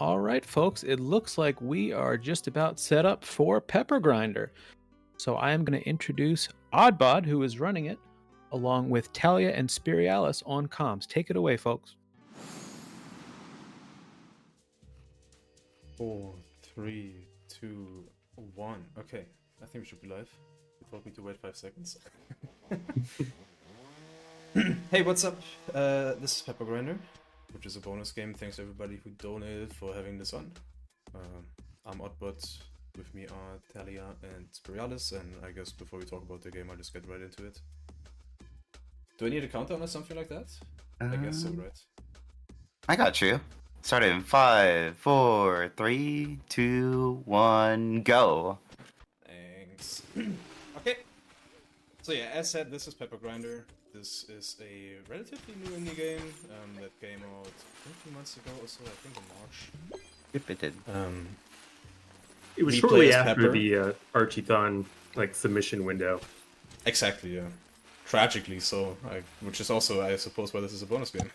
All right, folks, it looks like we are just about set up for Pepper Grinder. So I am going to introduce Oddbod, who is running it, along with Talia and Spirialis on comms. Take it away, folks. 4, 3, 2, 1. Okay, I think we should be live. You told me to wait 5 seconds. Hey, what's up? This is Pepper Grinder, which is a bonus game. Thanks to everybody who donated for having this on. I'm Oddbod. With me are Talia and Spirialis, and I guess before we talk about the game, I'll just get right into it. Do I need a countdown or something like that? I guess so, right? I got you. Start in 5, 4, 3, 2, 1, go. Thanks. Okay. So yeah, as said, this is Pepper Grinder. This is a relatively new indie game that came out 2 months ago or so, I think in March. Yep, it did. It was we shortly play as after Pepper. the Archiethon submission window. Exactly, yeah. Tragically so, which is also, I suppose, why this is a bonus game.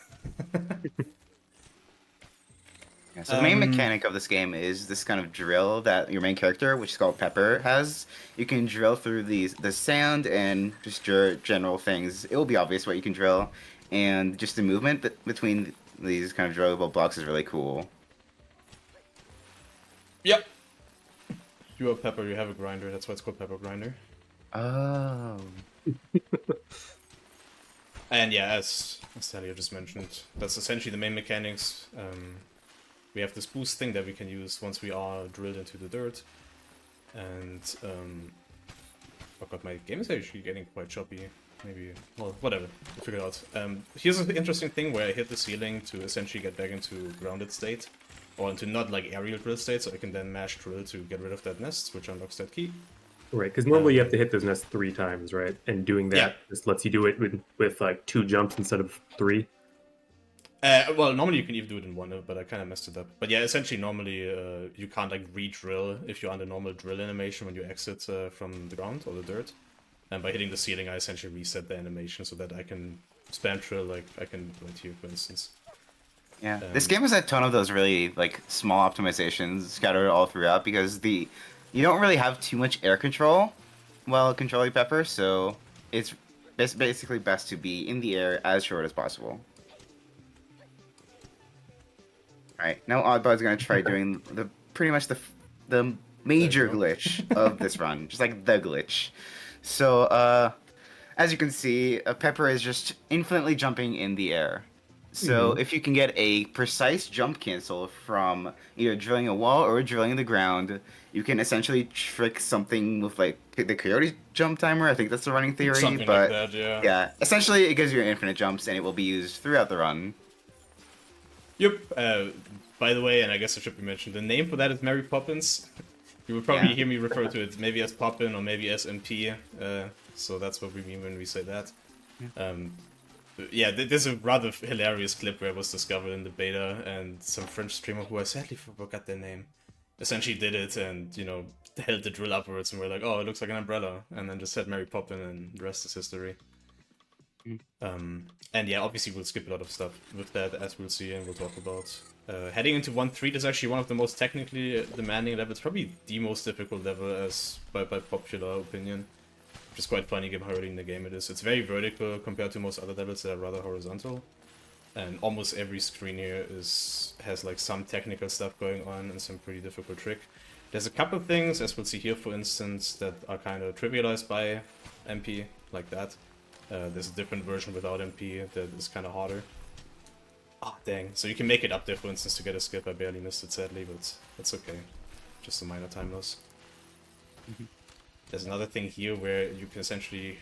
Yeah, so the main mechanic of this game is this kind of drill that your main character, which is called Pepper, has. You can drill through the sand and just general things. It will be obvious what you can drill, and just the movement between these kind of drillable blocks is really cool. Yep. You are Pepper, you have a grinder, that's why it's called Pepper Grinder. Oh. And yeah, as Talia just mentioned, that's essentially the main mechanics. We have this boost thing that we can use once we are drilled into the dirt. And, oh god, my game is actually getting quite choppy. Maybe, well, whatever, we'll figure it out. Here's an interesting thing where I hit the ceiling to essentially get back into grounded state. Or into not like aerial drill state, so I can then mash drill to get rid of that nest, which unlocks that key. Right, because normally you have to hit those nests 3 times, right? And doing that just lets you do it with like 2 jumps instead of 3. Well, normally you can even do it in 1, but I kind of messed it up. But yeah, essentially, normally you can't like re-drill if you're under normal drill animation when you exit from the ground or the dirt. And by hitting the ceiling, I essentially reset the animation so that I can spam drill like I can right here, for instance. Yeah, this game has a ton of those really small optimizations scattered all throughout because you don't really have too much air control while controlling Pepper, so it's basically best to be in the air as short as possible. Alright, now Oddbod's gonna try doing pretty much the major glitch of this run, just like the glitch. So, as you can see, Pepper is just infinitely jumping in the air. So if you can get a precise jump cancel from either drilling a wall or drilling the ground, you can essentially trick something with the coyote jump timer. I think that's the running theory. Something but like that, yeah. Yeah, essentially it gives you infinite jumps and it will be used throughout the run. Yep. By the way, and I guess it should be mentioned, the name for that is Mary Poppins. You will probably hear me refer to it maybe as Poppin or maybe as MP. So that's what we mean when we say that. Yeah, there's a rather hilarious clip where it was discovered in the beta, and some French streamer who I sadly forgot their name essentially did it and, held the drill upwards and we're like, oh, it looks like an umbrella, and then just said Mary Poppin and the rest is history. And yeah, obviously we'll skip a lot of stuff with that, as we'll see and we'll talk about. Heading into 1.3 is actually one of the most technically demanding levels, probably the most difficult level as by popular opinion. Which is quite funny given how early in the game it is. It's very vertical compared to most other levels that are rather horizontal. And almost every screen here has some technical stuff going on and some pretty difficult trick. There's a couple things, as we'll see here for instance, that are kind of trivialized by MP, like that. There's a different version without MP that is kind of harder. Ah, dang. So you can make it up there for instance to get a skip. I barely missed it sadly, but that's okay. Just a minor time loss. There's another thing here where you can essentially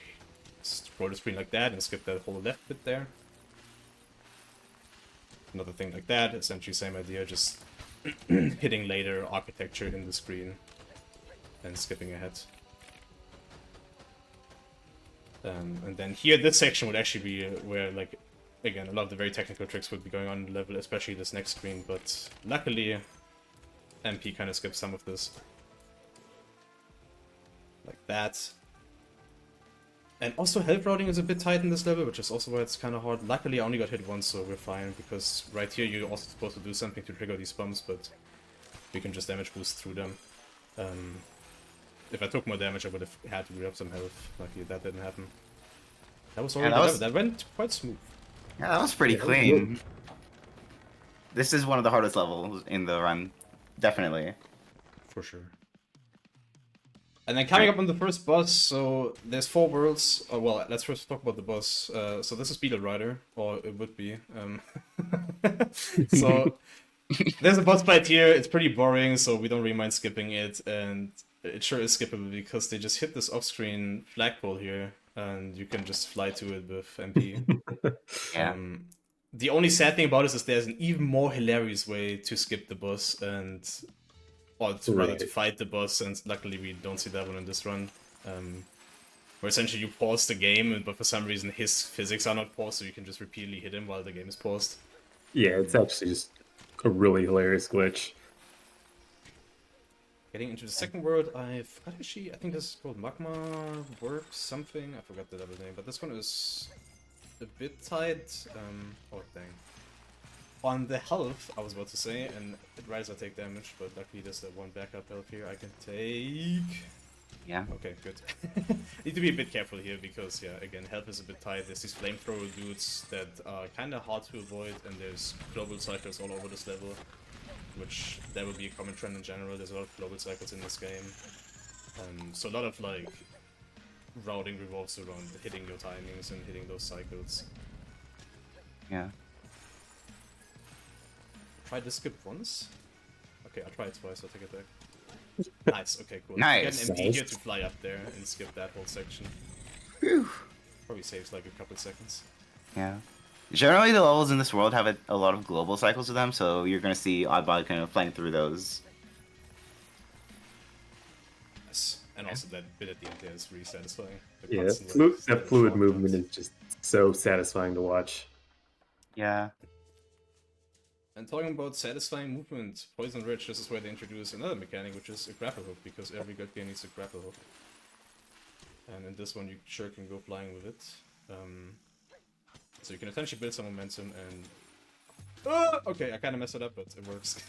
scroll the screen like that and skip that whole left bit there. Another thing like that, essentially same idea, just hitting later architecture in the screen and skipping ahead. And then here, this section would actually be where, again, a lot of the very technical tricks would be going on in the level, especially this next screen, but luckily MP kind of skips some of this. Like that. And also health routing is a bit tight in this level, which is also why it's kind of hard. Luckily I only got hit once, so we're fine, because right here you're also supposed to do something to trigger these bumps, but we can just damage boost through them. If I took more damage I would have had to re-up some health. Luckily that didn't happen. That was already that went quite smooth. Yeah, that was pretty clean. This is one of the hardest levels in the run. Definitely. For sure. And then coming up on the first boss, so there's 4 worlds. Oh, well, let's first talk about the boss. So this is Beetle Rider, or it would be. So there's a boss fight here. It's pretty boring, so we don't really mind skipping it. And it sure is skippable because they just hit this off-screen flagpole here, and you can just fly to it with MP. Yeah. The only sad thing about this is there's an even more hilarious way to skip the boss and or rather to fight the boss, and luckily we don't see that one in this run. Where essentially you pause the game, but for some reason his physics are not paused, so you can just repeatedly hit him while the game is paused. Yeah, it's actually just a really hilarious glitch. Getting into the second world, I think this is called Magma Works something. I forgot the other name, but this one is a bit tight. Oh dang. On the health, I was about to say, and right as I take damage, but luckily there's that one backup health here I can take. Yeah. Okay, good. Need to be a bit careful here because, yeah, again, health is a bit tight. There's these flamethrower dudes that are kind of hard to avoid, and there's global cycles all over this level, which that would be a common trend in general. There's a lot of global cycles in this game. So a lot of, like, routing revolves around hitting your timings and hitting those cycles. Yeah. Tried to skip once? Okay, I'll try it twice, I'll take it back. Nice, okay, cool. Nice. Get an MP here to fly up there and skip that whole section. Whew. Probably saves like a couple seconds. Yeah. Generally, the levels in this world have a lot of global cycles to them, so you're going to see Oddbod kind of flying through those. Yes, and also that bit at the end there is really satisfying. Yeah, that fluid movement is just so satisfying to watch. Yeah. And talking about satisfying movement, Poison Ridge, this is where they introduce another mechanic, which is a grapple hook, because every good game needs a grapple hook. And in this one you sure can go flying with it. So you can essentially build some momentum and... okay, I kind of messed it up, but it works.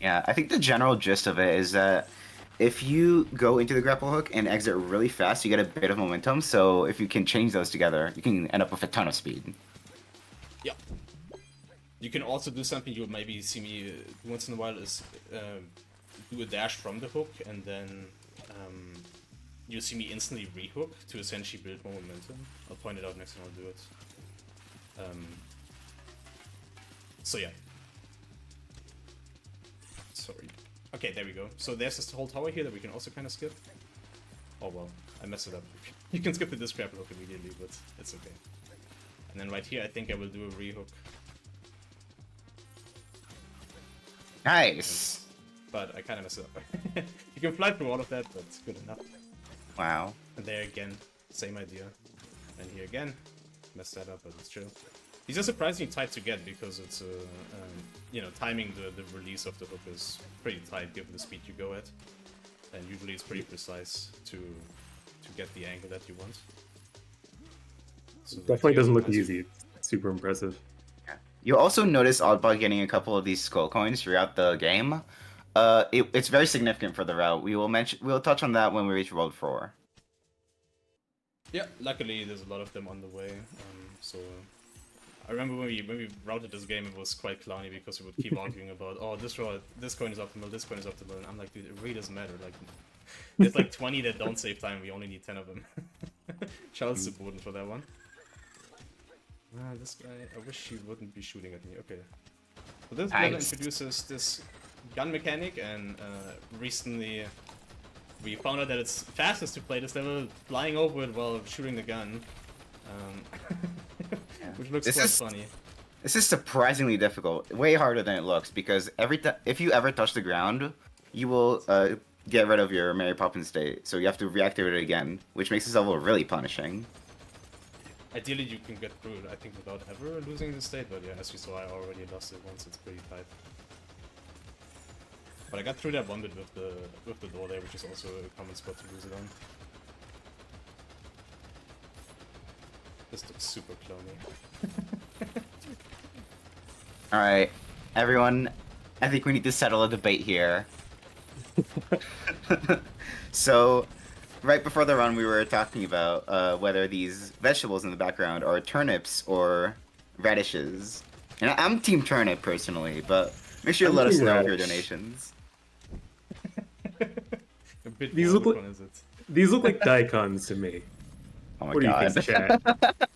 Yeah, I think the general gist of it is that if you go into the grapple hook and exit really fast, you get a bit of momentum, so if you can change those together, you can end up with a ton of speed. Yeah. You can also do something you'll maybe see me once in a while is do a dash from the hook, and then you'll see me instantly rehook to essentially build more momentum. I'll point it out next time I'll do it. So yeah. Sorry. Okay, there we go. So there's this whole tower here that we can also kind of skip. Oh well, I messed it up. You can skip the disc grapple hook immediately, but it's okay. And then right here, I think I will do a rehook. Nice! But I kind of messed it up. You can fly through all of that, but it's good enough. Wow. And there again, same idea. And here again, messed that up, but it's chill. These are surprisingly tight to get because it's, you know, timing the release of the hook is pretty tight given the speed you go at. And usually it's pretty precise to get the angle that you want. So Definitely doesn't look easy. It's super impressive. Yeah. You also notice Oddbod getting a couple of these skull coins throughout the game. It's very significant for the route. We'll touch on that when we reach World 4. Yeah, luckily there's a lot of them on the way. So I remember when we routed this game, it was quite clowny because we would keep arguing about, oh, this coin is optimal, this coin is optimal, and I'm like, dude, it really doesn't matter. Like, there's like 20 that don't save time. We only need 10 of them. Charles is important for that one. This guy, I wish he wouldn't be shooting at me. Okay. So this level introduces this gun mechanic, and recently we found out that it's fastest to play this level flying over it while shooting the gun. Which looks quite funny. This is surprisingly difficult. Way harder than it looks, because if you ever touch the ground, you will get rid of your Mary Poppins state, so you have to reactivate it again, which makes this level really punishing. Ideally you can get through it, I think, without ever losing the state, but yeah, as you saw, I already lost it once. It's pretty tight. But I got through that one bit with the door there, which is also a common spot to lose it on. This looks super cloney. Alright, everyone, I think we need to settle a debate here. So, right before the run, we were talking about whether these vegetables in the background are turnips or radishes. And I'm Team Turnip personally, but make sure you I'm let us Team know with your radish. A donations. bit These more, look which like- one is it? These look like daikons to me. Oh my What do you god. think, chat?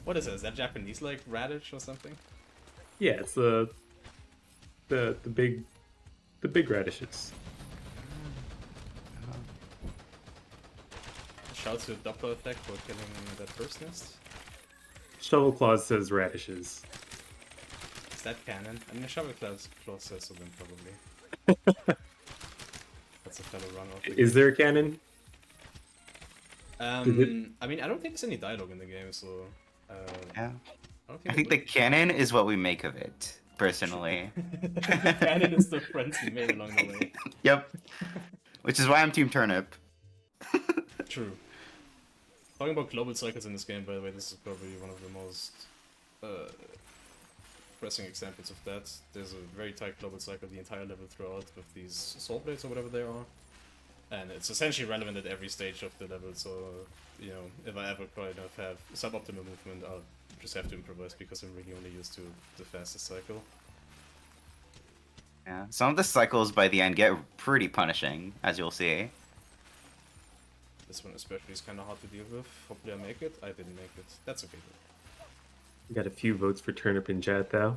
What is it? Is that Japanese like radish or something? Yeah, it's the big radishes. Shouts to Doppler effect for killing that first nest. Shovel Claws says radishes. Is that canon? I mean, a Shovel Claws says so then probably. That's a fellow run off. Is there a cannon? I mean, I don't think there's any dialogue in the game, so. Yeah. I don't I think think the canon is what we make of it, personally. the canon is the friends we made along the way. Yep. Which is why I'm Team Turnip. True. Talking about global cycles in this game, by the way, this is probably one of the most pressing examples of that. There's a very tight global cycle the entire level throughout with these soul blades or whatever they are. And it's essentially relevant at every stage of the level, so, you know, if I ever kind of have suboptimal movement, I'll just have to improvise because I'm really only used to the fastest cycle. Yeah. Some of the cycles by the end get pretty punishing, as you'll see. This one especially is kind of hard to deal with. Hopefully I make it. I didn't make it. That's okay though. We got a few votes for turnip in chat though.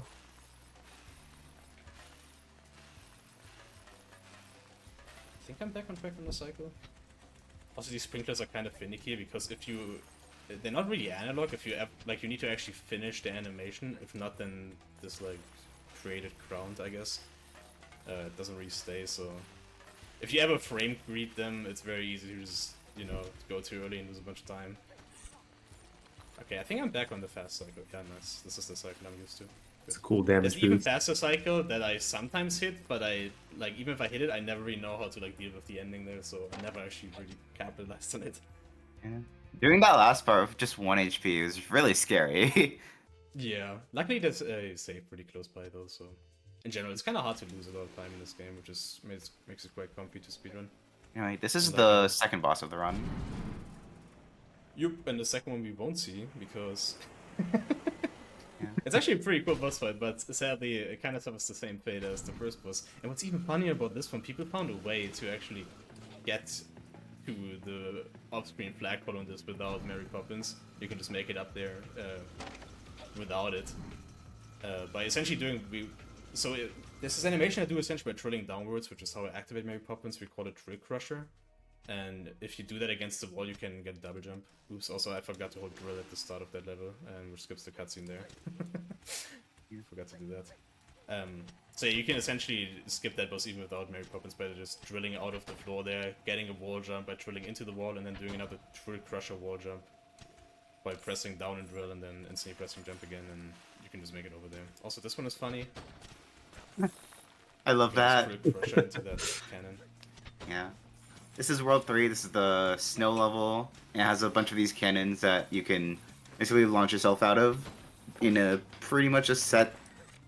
I think I'm back on track on the cycle. Also, these sprinklers are kind of finicky because they're not really analog. If you you need to actually finish the animation. If not, then this like created ground, I guess, it doesn't really stay. So if you ever frame greet them, it's very easy to just go too early and lose a bunch of time. Okay, I think I'm back on the fast cycle. Yeah, nice. This is the cycle I'm used to. It's a cool damage There's an even boost. faster cycle that I sometimes hit, but even if I hit it, I never really know how to deal with the ending there, so I never actually really capitalized on it. Yeah. Doing that last part with just 1 HP is really scary. Yeah, luckily there's a save pretty close by though, so in general it's kind of hard to lose a lot of time in this game, which is makes it quite comfy to speedrun. Anyway, this is the second boss of the run. Yup, and the second one we won't see because Yeah. it's actually a pretty cool boss fight, but sadly it kind of suffers the same fate as the first boss. And what's even funnier about this one, people found a way to actually get to the off-screen flagpole on this without Mary Poppins. You can just make it up there without it by essentially doing this is animation I do essentially by drilling downwards, which is how I activate Mary Poppins. We call it Drill Crusher. And if you do that against the wall, you can get double jump. Oops, also I forgot to hold drill at the start of that level, and which skips the cutscene there. Forgot to do that. So yeah, you can essentially skip that boss even without Mary Poppins by just drilling out of the floor there, getting a wall jump by drilling into the wall, and then doing another Drill Crusher wall jump by pressing down and drill, and then instantly pressing jump again, and you can just make it over there. Also, this one is funny. I love that. Drill Crusher into that cannon. Yeah. This is World 3, this is the snow level. It has a bunch of these cannons that you can basically launch yourself out of in a pretty much a set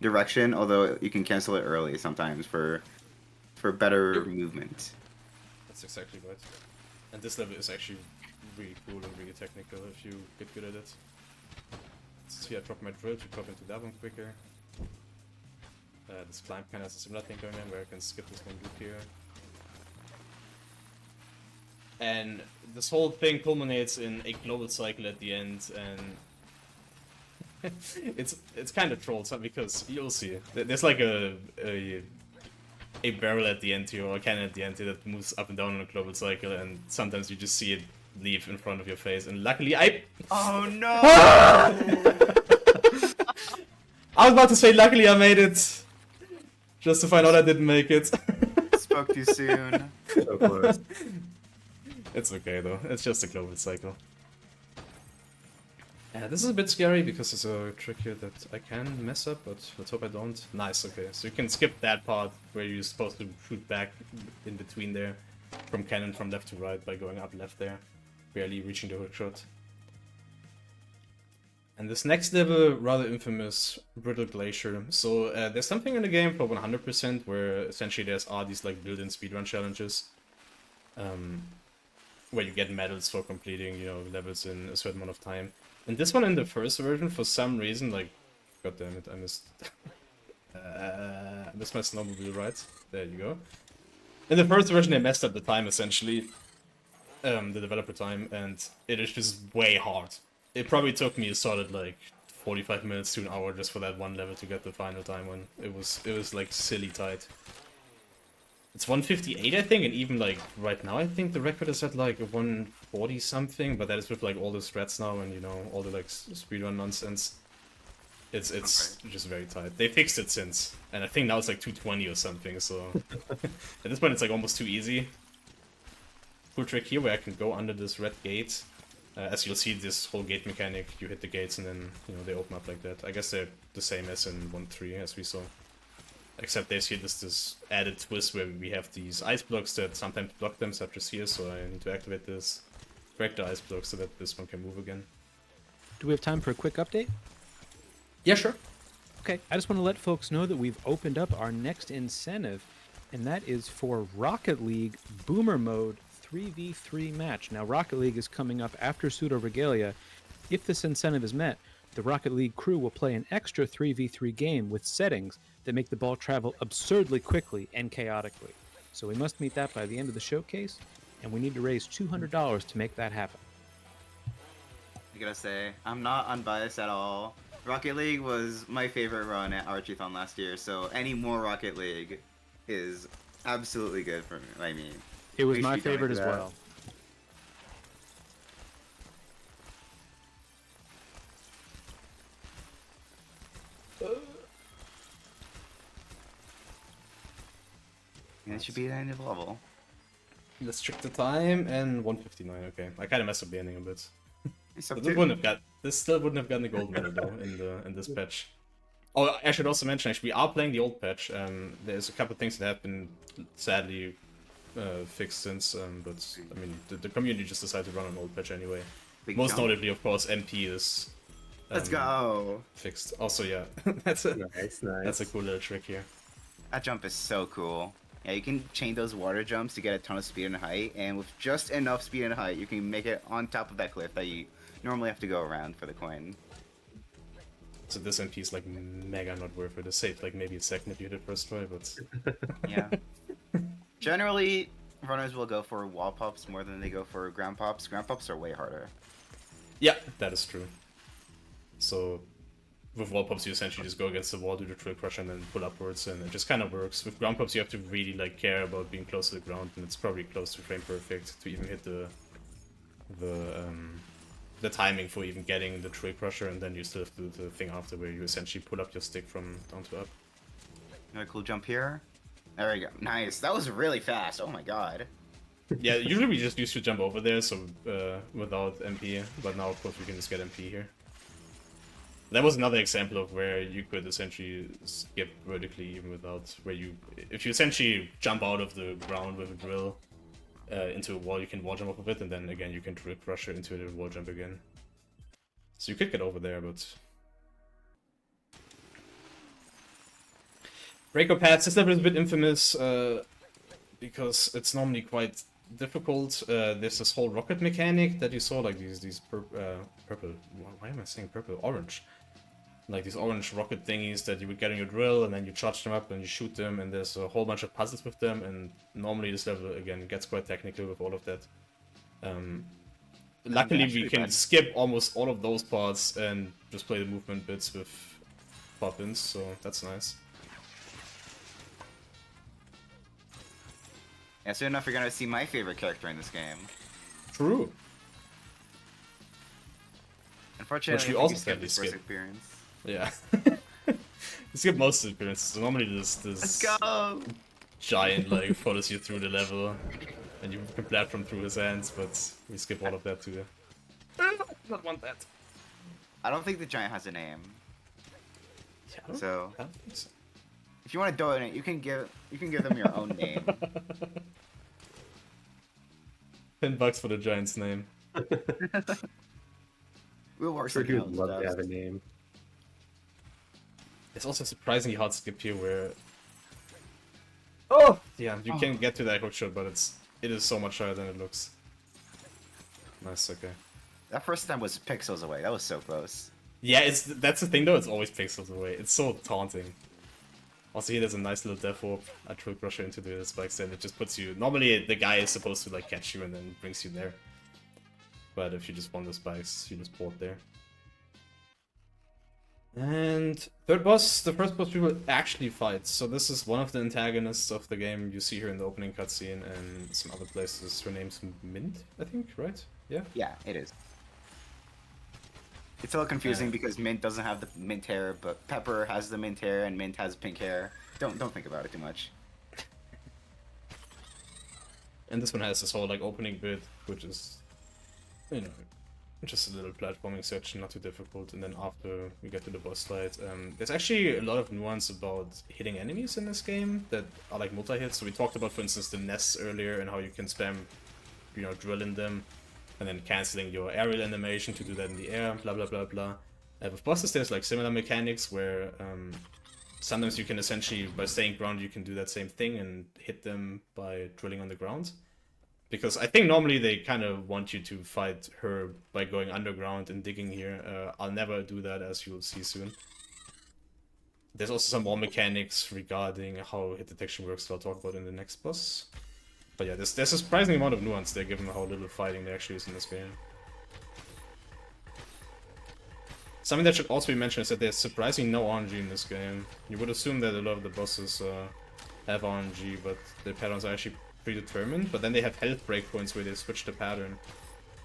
direction, although you can cancel it early sometimes for better movement. That's exactly right. And this level is actually really cool and really technical if you get good at it. See, I drop my drill to drop into that one quicker. This climb kind of has a similar thing going on where I can skip this one loop here. And this whole thing culminates in a global cycle at the end, and it's kind of trolled because you'll see there's like a barrel at the end here or a cannon at the end here that moves up and down on a global cycle, and sometimes you just see it leave in front of your face. And luckily, Oh no! I was about to say luckily I made it, just to find out I didn't make it. Spoke too soon. So close. It's okay though, it's just a global cycle. Yeah, this is a bit scary because there's a trick here that I can mess up, but let's hope I don't. Nice, okay, so you can skip that part where you're supposed to shoot back in between there from cannon from left to right by going up left there, barely reaching the hook shot. And this next level, rather infamous, Brittle Glacier. So there's something in the game for 100% where essentially are these like built-in speedrun challenges, where you get medals for completing, you know, levels in a certain amount of time. And this one in the first version, for some reason, like, god damn it, I missed, I missed my snowmobile ride. There you go. In the first version, they messed up the time essentially, the developer time, and it is just way hard. It probably took me a solid like 45 minutes to an hour just for that one level to get the final time when it was like silly tight. It's 158 I think, and even like right now I think the record is at like 140 something, but that is with like all the strats now and you know all the like speedrun nonsense. It's just very tight. They fixed it since, and I think now it's like 220 or something, so at this point it's like almost too easy. Cool trick here where I can go under this red gate. As you'll see, this whole gate mechanic, you hit the gates and then, you know, they open up like that. I guess they're the same as in 1.3, as we saw. Except there's here this added twist where we have these ice blocks that sometimes block them, such as here, so I need to activate this, correct the ice block so that this one can move again. Do we have time for a quick update? Yeah, sure. Okay, I just want to let folks know that we've opened up our next incentive, and that is for Rocket League Boomer Mode 3v3 match. Now, Rocket League is coming up after Pseudo Regalia. If this incentive is met, the Rocket League crew will play an extra 3v3 game with settings that make the ball travel absurdly quickly and chaotically. So we must meet that by the end of the showcase, and we need to raise $200 to make that happen. I gotta say, I'm not unbiased at all. Rocket League was my favorite run at Archiethon last year, so any more Rocket League is absolutely good for me. I mean, It was we my should be going favorite to as that. well. And it should be the end of the level. Let's check the time, and 159, okay. I kinda messed up the ending a bit. It's up But to- this still wouldn't have gotten the gold medal though in this patch. Oh, I should also mention actually we are playing the old patch. There's a couple of things that have been sadly fixed since, but I mean the community just decided to run an old patch anyway. Big Most jump. notably, of course, MP is Let's go! fixed. Also, yeah, that's Nice. that's a cool little trick here. That jump is so cool. Yeah, you can chain those water jumps to get a ton of speed and height, and with just enough speed and height, you can make it on top of that cliff that you normally have to go around for the coin. So this MP is like mega not worth it. It saved like maybe a second if you hit it first try, but Yeah. Generally, runners will go for wall pops more than they go for ground pops. Ground pops are way harder. yeah, that is true. So with wall pops, you essentially just go against the wall, do the trick crush, and then pull upwards, and it just kind of works. With ground pops, you have to really like care about being close to the ground, and it's probably close to frame perfect to even hit the timing for even getting the trick crusher, and then you still have to do the thing after where you essentially pull up your stick from down to up. Another cool jump here. There we go. Nice. That was really fast. Oh my god. Yeah, usually we just used to jump over there, so without MP, but now of course we can just get MP here. That was another example of where you could essentially skip vertically even without where you, if you essentially jump out of the ground with a drill into a wall, you can wall jump off of it, and then again you can drill crusher into it and wall jump again. So you could get over there, but Breaker paths, this level is a bit infamous because it's normally quite difficult. There's this whole rocket mechanic that you saw, like these purple. Why am I saying purple? Orange. Like these orange rocket thingies that you would get on your drill, and then you charge them up and you shoot them, and there's a whole bunch of puzzles with them. And normally this level again gets quite technical with all of that. Luckily, we can skip almost all of those parts and just play the movement bits with pop-ins, so that's nice. Yeah, soon enough you're gonna see my favorite character in this game. True. Unfortunately, Which we I think also you skipped sadly his first skip. appearance. Yeah. You skip most of the appearances. So normally this Let's go! giant like follows you through the level, and you can platform through his hands, but we skip all of that too. I don't want that. I don't think the giant has a name. Yeah, So I don't think so. if you want to donate, you can give them your own name. $10 for the giant's name. We'll work I'm sure he something would else love to out. have a name. It's also surprisingly hard skip here where... Oh! Yeah, you can get to that hook shot, but it is so much higher than it looks. Nice, okay. That first time was pixels away. That was so close. Yeah, that's the thing though, it's always pixels away. It's so taunting. Also here there's a nice little death warp. I threw Crusher into the spikes and it just puts you... Normally the guy is supposed to like catch you and then brings you there. But if you just want the spikes, you just port there. And third boss, the first boss we will actually fight. So this is one of the antagonists of the game you see here in the opening cutscene and some other places. Her name's Mint, I think, right? Yeah? Yeah, it is. It's a little confusing because Mint doesn't have the mint hair, but Pepper has the mint hair and Mint has pink hair. Don't think about it too much. And this one has this whole like opening bit, which is, you know, just a little platforming section, not too difficult. And then after we get to the boss fight, there's actually a lot of nuance about hitting enemies in this game that are like multi-hits. So we talked about, for instance, the nests earlier and how you can spam, you know, drilling them and then canceling your aerial animation to do that in the air, blah blah blah blah. With bosses, there's like similar mechanics where sometimes you can essentially, by staying grounded, you can do that same thing and hit them by drilling on the ground. Because I think normally they kind of want you to fight her by going underground and digging here. I'll never do that, as you'll see soon. There's also some more mechanics regarding how hit detection works that I'll talk about in the next boss. But yeah, there's a surprising amount of nuance there, given how little fighting there actually is in this game. Something that should also be mentioned is that there's surprisingly no RNG in this game. You would assume that a lot of the bosses have RNG, but the patterns are actually predetermined. But then they have health breakpoints where they switch the pattern.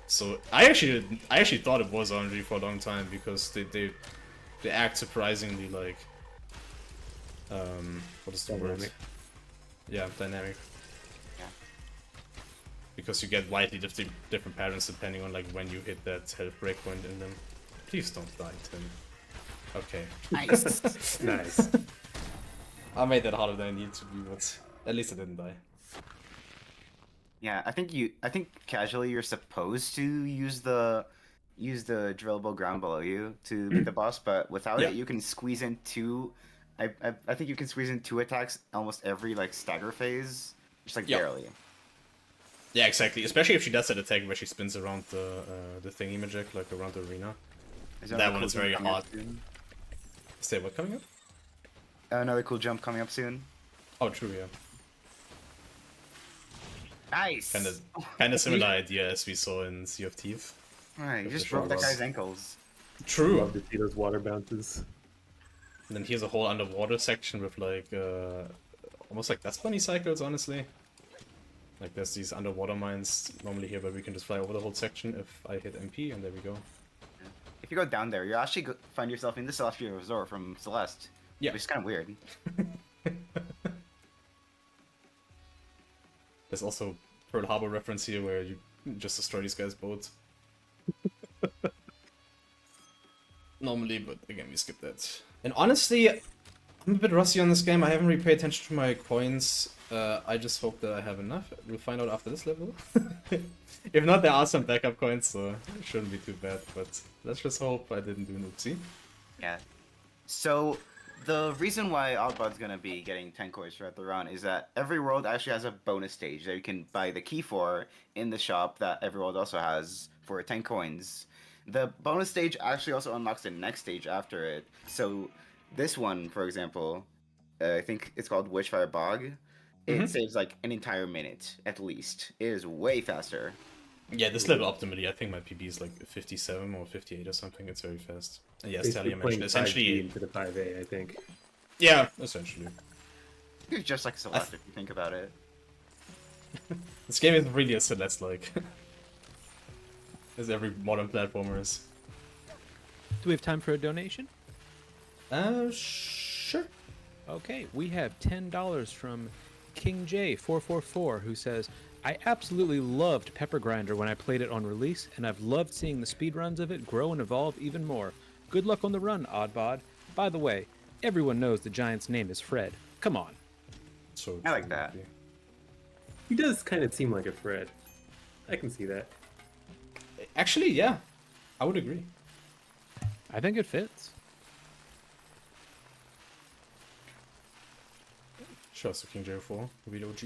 So I actually thought it was RNG for a long time because they act surprisingly like what is the Dynamic. word? Yeah, dynamic. Yeah. Because you get widely different patterns depending on like when you hit that health breakpoint in them. Please don't die, Tim. Okay. Nice. Nice. I made that harder than I needed to be, but at least I didn't die. Yeah, I think casually you're supposed to use the drillable ground below you to beat the boss, but without Yeah. it you can squeeze in two. I think you can squeeze in 2 attacks almost every like stagger phase, just like Yeah. barely. Yeah, exactly. Especially if she does that attack where she spins around the thingy magic, like around the arena. Is there That another one cool is jump very coming up hard. soon? Say what coming up? Another cool jump coming up soon. Oh, true, yeah. Nice. Kind of similar idea as we saw in Sea of Thieves. Alright, you With just the broke that short guy's ankles. True. Love to see those water bounces. And then here's a whole underwater section with like almost like Dust Bunny cycles, honestly. Like there's these underwater mines normally here where we can just fly over the whole section if I hit MP, and there we go. If you go down there, you actually find yourself in the Celestial Resort from Celeste. Yeah. Which is kind of weird. There's also Pearl Harbor reference here where you just destroy these guys' boats. Normally, but again, we skip that. And honestly, I'm a bit rusty on this game. I haven't really paid attention to my coins. I just hope that I have enough. We'll find out after this level. If not, there are some backup coins, so it shouldn't be too bad. But let's just hope I didn't do an oopsie. Yeah. So, the reason why Oddbod's gonna be getting 10 coins throughout the run is that every world actually has a bonus stage that you can buy the key for in the shop that every world also has for 10 coins. The bonus stage actually also unlocks the next stage after it. So, this one, for example, I think it's called Witchfire Bog. It saves like an entire minute, at least. It is way faster. Yeah, this level optimally, I think my PB is like 57 or 58 or something. It's very fast. And yes, Basically Talia mentioned playing 5G essentially. into the 5A, I think. Yeah, essentially. It's just like Celeste if you think about it. This game is really a Celeste-like. As every modern platformer is. Do we have time for a donation? Sure. Okay, we have $10 from King J444 who says, I absolutely loved Pepper Grinder when I played it on release, and I've loved seeing the speedruns of it grow and evolve even more. Good luck on the run, Oddbod. By the way, everyone knows the giant's name is Fred. Come on. So I like that. He does kind of seem like a Fred. I can see that. Actually, yeah. I would agree. I think it fits. Sure, so King J4, read OG.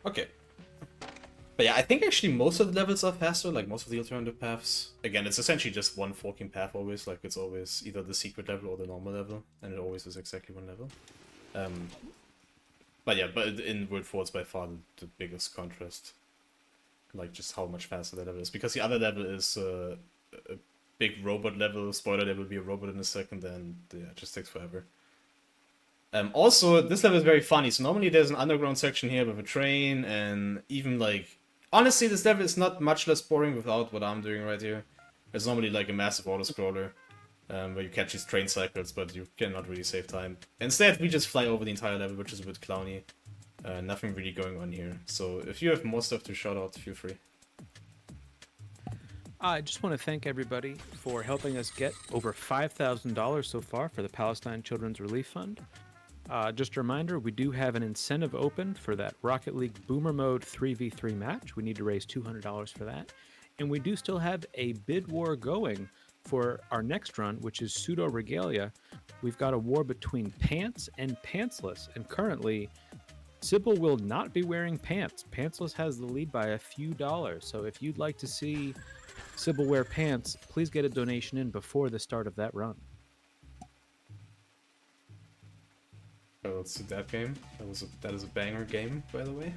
Okay. But yeah, I think actually most of the levels are faster, like most of the alternative paths. Again, it's essentially just one forking path always, like it's always either the secret level or the normal level, and it always is exactly one level. But yeah, but in World 4 it's by far the biggest contrast. Like just how much faster that level is. Because the other level is a big robot level, spoiler, there will be a robot in a second, and yeah, it just takes forever. Also, this level is very funny. So normally there's an underground section here with a train, and even like... Honestly, this level is not much less boring without what I'm doing right here. It's normally like a massive auto-scroller, where you catch these train cycles, but you cannot really save time. Instead, we just fly over the entire level, which is a bit clowny. Nothing really going on here. So if you have more stuff to shout out, feel free. I just want to thank everybody for helping us get over $5,000 so far for the Palestine Children's Relief Fund. Just a reminder, we do have an incentive open for that Rocket League Boomer Mode 3v3 match. We need to raise $200 for that. And we do still have a bid war going for our next run, which is Pseudo Regalia. We've got a war between pants and pantsless, and currently Sybil will not be wearing pants. Pantsless has the lead by a few dollars, so if you'd like to see Sybil wear pants, please get a donation in before the start of that run. Oh, let's do that game. That is a banger game, by the way.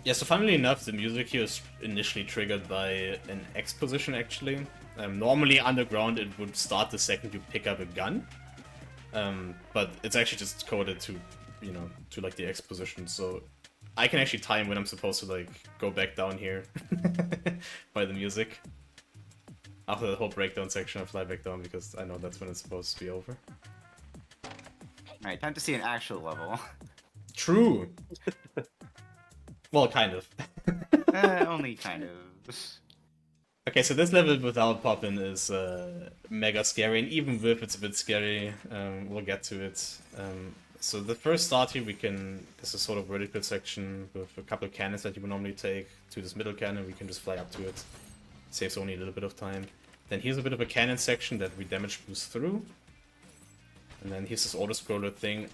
Yeah, so funnily enough, the music here is initially triggered by an X position, actually. Normally underground it would start the second you pick up a gun. But it's actually just coded to, you know, to like the X position, so I can actually time when I'm supposed to like go back down here by the music. After the whole breakdown section, I fly back down because I know that's when it's supposed to be over. Alright, time to see an actual level. True! Well, kind of. Only kind of. Okay, so this level without Poppin is mega scary, and even with it's a bit scary, we'll get to it. So the first start here, this is sort of vertical section with a couple of cannons that you would normally take to this middle cannon. We can just fly up to it. Saves only a little bit of time. Then here's a bit of a cannon section that we damage boost through. And then here's this auto-scroller thing.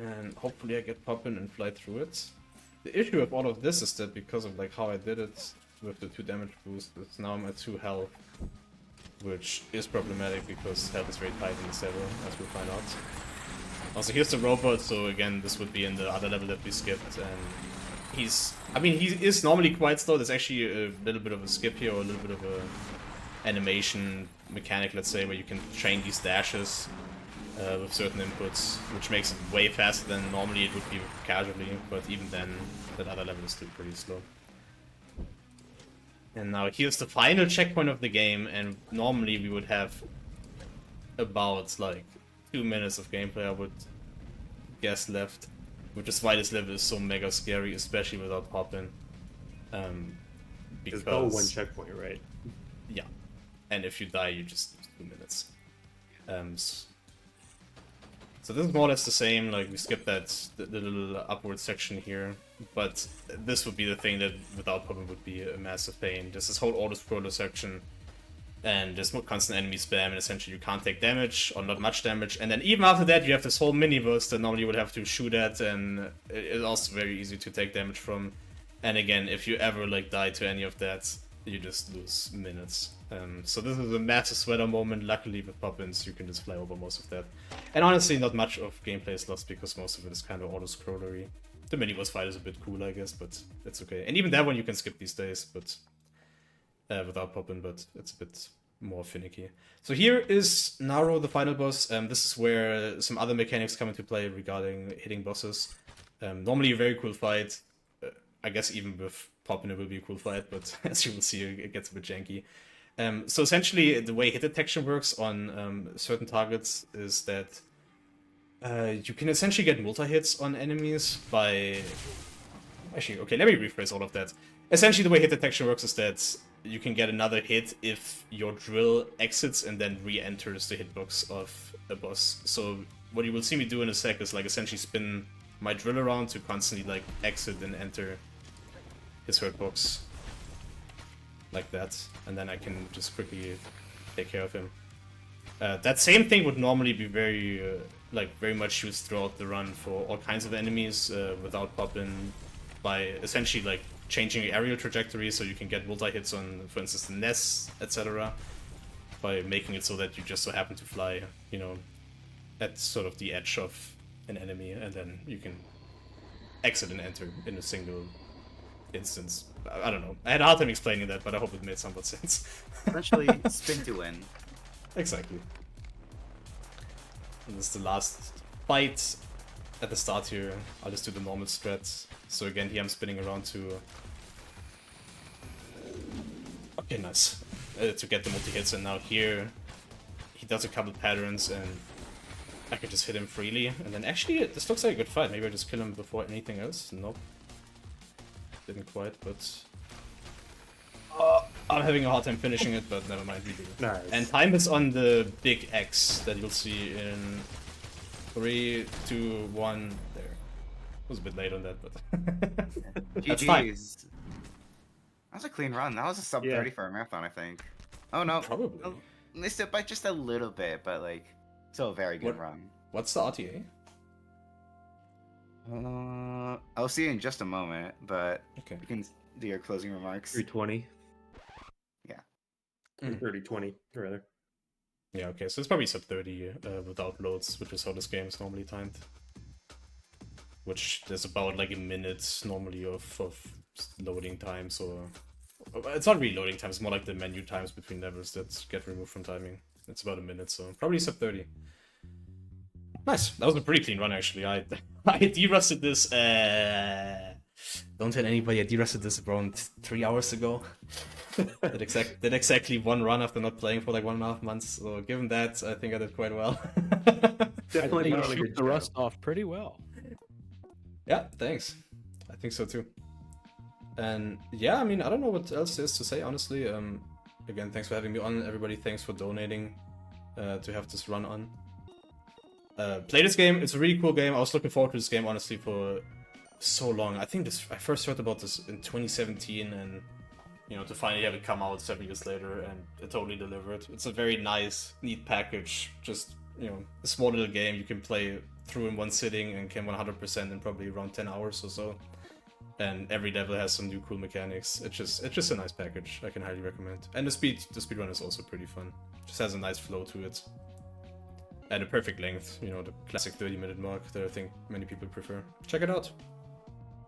And hopefully I get Poppin and fly through it. The issue with all of this is that because of like how I did it with the 2 damage boost, it's now I'm at 2 health. Which is problematic because health is very tight in this level, as we'll find out. Also here's the robot, so again this would be in the other level that we skipped, and he is normally quite slow. There's actually a little bit of a skip here, or a little bit of a animation mechanic, let's say, where you can train these dashes with certain inputs, which makes it way faster than normally it would be casually, but even then, that other level is still pretty slow. And now here's the final checkpoint of the game, and normally we would have about, like, 2 minutes of gameplay, I would guess, left. Which is why this level is so mega scary, especially without Poppin. Because... There's no one checkpoint, right? Yeah. And if you die, you just lose 2 minutes. So this is more or less the same, like we skipped the little upward section here, but this would be the thing that without Poppin would be a massive pain. There's this whole auto-scroller section, and there's more constant enemy spam, and essentially you can't take damage, or not much damage, and then even after that you have this whole mini-verse that normally you would have to shoot at, and it's also very easy to take damage from. And again, if you ever like die to any of that, you just lose minutes. So this is a massive sweater moment. Luckily with Poppins you can just fly over most of that. And honestly not much of gameplay is lost because most of it is kind of auto-scrollery. The mini-boss fight is a bit cool, I guess, but it's okay. And even that one you can skip these days, but without Poppin, but it's a bit more finicky. So here is Naro, the final boss. This is where some other mechanics come into play regarding hitting bosses. Normally a very cool fight. I guess even with Poppin it will be a cool fight, but as you will see it gets a bit janky. So essentially the way hit detection works on certain targets is that you can essentially get multi-hits on enemies by... Actually, okay, let me rephrase all of that. Essentially the way hit detection works is that you can get another hit if your drill exits and then re-enters the hitbox of a boss. So what you will see me do in a sec is like essentially spin my drill around to constantly like exit and enter his hurt box like that, and then I can just quickly take care of him. That same thing would normally be very much used throughout the run for all kinds of enemies without poppin, by essentially like changing your aerial trajectory so you can get multi-hits on, for instance, the nests, etc. By making it so that you just so happen to fly, you know, at sort of the edge of an enemy, and then you can exit and enter in a single instance. I don't know. I had a hard time explaining that, but I hope it made somewhat sense. Essentially, spin to win. Exactly. And this is the last fight at the start here. I'll just do the normal strats. So again, here I'm spinning around to... Okay, nice. To get the multi-hits, and now here he does a couple patterns and I can just hit him freely. And then actually, this looks like a good fight. Maybe I just kill him before anything else. Nope. Didn't quite, but... I'm having a hard time finishing it, but never mind, we do. Nice. And time is on the big X that you'll see in 3, 2, 1, there. Was a bit late on that, but... That's fine. GG's. That was a clean run. That was a sub Yeah. 30 for a marathon, I think. Oh no. Probably. Oh, missed it by just a little bit, but like, still a very good What- run. What's the RTA? I'll see you in just a moment, but Okay. you can do your closing remarks. 320. Yeah. 30-20, rather. Yeah, okay, so it's probably sub 30 without loads, which is how this game is normally timed. Which there's about like a minute normally of loading time, so... It's not really loading time, it's more like the menu times between levels that get removed from timing. It's about a minute, so probably sub 30. Nice, that was a pretty clean run actually. I derusted this, don't tell anybody, I derusted this around 3 hours ago. did exactly one run after not playing for like 1.5 months, so given that, I think I did quite well. Definitely You not a shoot good the rust off pretty well. Yeah, thanks. I think so too. And yeah, I mean, I don't know what else there is to say, honestly. Again, thanks for having me on. Everybody, thanks for donating to have this run on. Play this game. It's a really cool game. I was looking forward to this game, honestly, for so long. I think I first heard about this in 2017, and you know, to finally have it come out 7 years later, and it totally delivered. It's a very nice, neat package. Just, you know, a small little game you can play through in one sitting and can 100% in probably around 10 hours or so. And every level has some new cool mechanics. It's just a nice package. I can highly recommend. And the speedrun is also pretty fun. Just has a nice flow to it. And a perfect length, you know, the classic 30-minute mark that I think many people prefer. Check it out.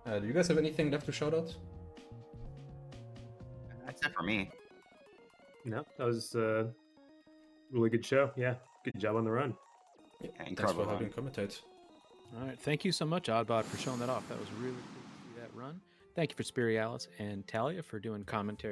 Do you guys have anything left to shout out? That's it for me. No, that was a really good show. Yeah, good job on the run. Yeah, Thanks incredible for run. helping commentate. All right, thank you so much, Oddbod, for showing that off. That was really cool to see that run. Thank you for Spirialis and Talia for doing commentary.